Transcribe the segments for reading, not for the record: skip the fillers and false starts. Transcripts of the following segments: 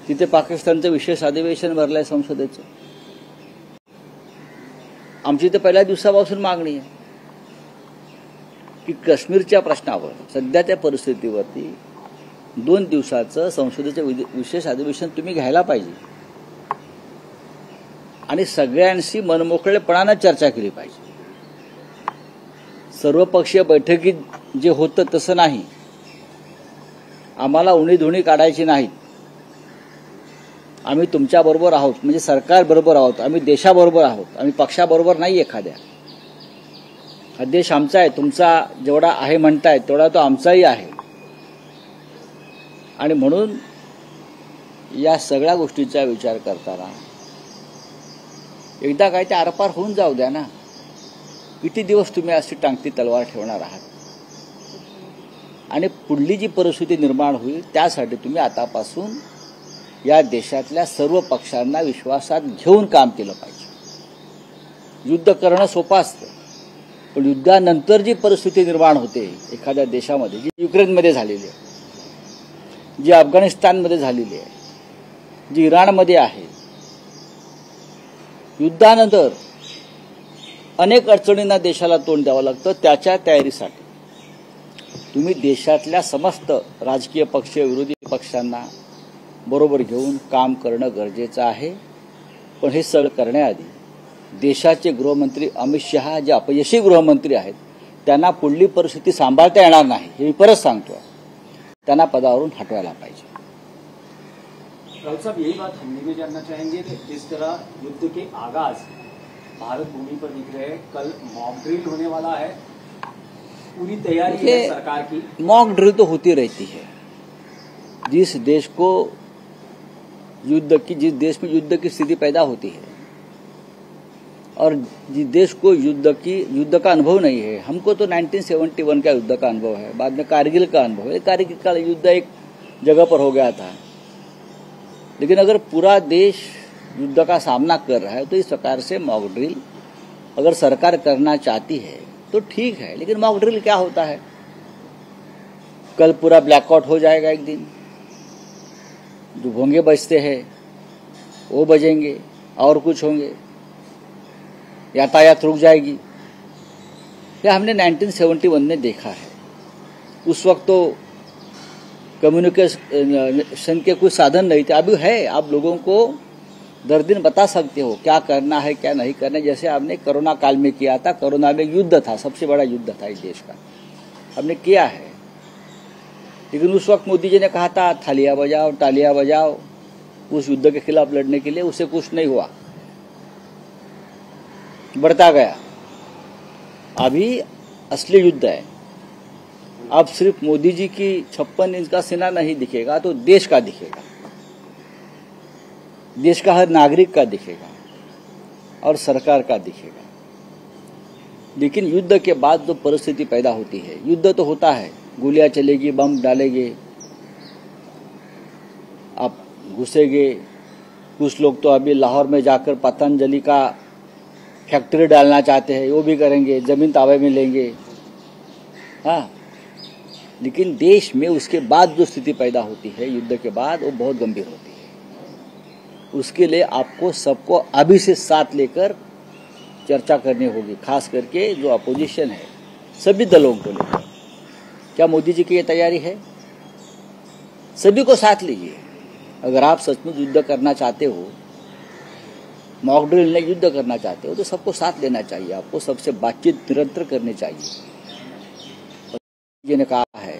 तिथे पाकिस्तानचं विशेष अधिवेशन भरलंय संसदेचं. आमची तर पहिल्या दिवसापासून मागणी आहे की काश्मीरच्या प्रश्नावर सध्याच्या परिस्थितीवरती 2 दिवसाचं संसदेचं विशेष अधिवेशन तुम्ही घ्यायला पाहिजे आणि सगळ्यांशी मनमोकळेपणानं चर्चा केली पाहिजे. सर्वपक्षीय बैठकीत जे होतं तसं नाही. आम्हाला उणीधुणी काढायची नाहीत. आम्ही तुमच्याबरोबर आहोत, म्हणजे सरकारबरोबर आहोत, आम्ही देशाबरोबर आहोत, आम्ही पक्षाबरोबर नाही एखाद्या. हा देश आमचा आहे, तुमचा जेवढा आहे म्हणताय तेवढा तो आमचाही आहे. आणि म्हणून या सगळ्या गोष्टीचा विचार करताना एकदा काय ते आरपार होऊन जाऊ द्या ना. किती दिवस तुम्ही अशी टांगती तलवार ठेवणार आहात? आणि पुढली जी परिस्थिती निर्माण होईल त्यासाठी तुम्ही आतापासून या देशातल्या सर्व पक्षांना विश्वासात घेऊन काम केलं पाहिजे. युद्ध करणं सोपं असतं, पण युद्धानंतर जी परिस्थिती निर्माण होते एखाद्या देशामध्ये, जी युक्रेनमध्ये झालेली आहे, जी अफगाणिस्तानमध्ये झालेली आहे, जी इराणमध्ये आहे, युद्धानंतर अनेक अडचणींना देशाला तोंड द्यावं लागतं. त्याच्या तयारीसाठी तुम्ही देशातल्या समस्त राजकीय पक्ष, विरोधी पक्षांना बरोबर घेऊन काम करणं गरजेचं आहे. पण हे सगळं करण्याआधी देशाचे गृहमंत्री अमित शहा जे अपयशी गृहमंत्री आहेत त्यांना पुढली परिस्थिती सांभाळता येणार नाही, हे मी परत सांगतो. त्यांना पदावरून हटवायला पाहिजे. राउत साहब, यही बात हम भी जानना चाहेंगे कि जिस तरह युद्ध के आगाज भारत भूमि पर दिख रहे हैं, कल मॉक ड्रिल होने वाला है, पूरी तैयारी है सरकार की. मॉक ड्रिल तो होती रहती है. जिस देश में युद्ध की स्थिति पैदा होती है और जिस देश को युद्ध का अनुभव नहीं है, हमको तो 1971 का युद्ध का अनुभव है, बाद में कारगिल का अनुभव है. कारगिल का युद्ध एक जगह पर हो गया था, लेकिन अगर पूरा देश युद्ध का सामना कर रहा है तो इस प्रकार से मॉक ड्रिल अगर सरकार करना चाहती है तो ठीक है. लेकिन मॉक ड्रिल क्या होता है? कल पूरा ब्लैकआउट हो जाएगा एक दिन, जो भोंगे बजते हैं वो बजेंगे और कुछ होंगे, यातायात रुक जाएगी. यह हमने 1971 में देखा है. उस वक्त तो कम्युनिकेशन के कोई साधन नहीं थे. अभी है, आप लोगों को दर दिन बता सकते हो क्या करना है क्या नहीं करना है. जैसे आपने कोरोना काल में किया था. कोरोना में युद्ध था, सबसे बड़ा युद्ध था इस देश का, हमने किया है. लेकिन उस वक्त मोदी जी ने कहा था थालियां बजाओ तालियां बजाओ उस युद्ध के खिलाफ लड़ने के लिए. उसे कुछ नहीं हुआ, बढ़ता गया. अभी असली युद्ध है. अब सिर्फ मोदी जी की 56 इंच का सीना नहीं दिखेगा, तो देश का दिखेगा, देश का हर नागरिक का दिखेगा और सरकार का दिखेगा. लेकिन युद्ध के बाद जो परिस्थिति पैदा होती है, युद्ध तो होता है, गोलियां चलेगी, बम डालेंगे, आप घुसेंगे. कुछ लोग तो अभी लाहौर में जाकर पतंजलि का फैक्ट्री डालना चाहते हैं, वो भी करेंगे, जमीन ताबे में लेंगे. हाँ, लेकिन देश में उसके बाद जो स्थिति पैदा होती है युद्ध के बाद, वो बहुत गंभीर होती है. उसके लिए आपको सबको अभी से साथ लेकर चर्चा करनी होगी, खास करके जो अपोजिशन है सभी दलों को लेकर. क्या मोदी जी की ये तैयारी है? सभी को साथ लीजिए. अगर आप सचमुच युद्ध करना चाहते हो, मॉक ड्रिल में युद्ध करना चाहते हो, तो सबको साथ लेना चाहिए. आपको सबसे बातचीत निरंतर करनी चाहिए. जी ने कहा है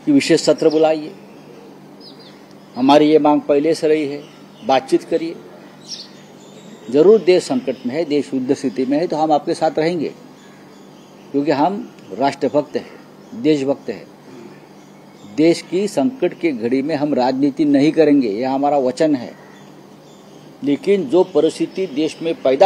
कि विशेष सत्र बुलाइए. हमारी ये मांग पहले से रही है, बातचीत करिए. जरूर देश संकट में है, देश युद्ध स्थिति में है, तो हम आपके साथ रहेंगे, क्योंकि हम राष्ट्रभक्त हैं, देशभक्त हैं. देश की संकट की घड़ी में हम राजनीति नहीं करेंगे, यह हमारा वचन है. लेकिन जो परिस्थिति देश में पैदा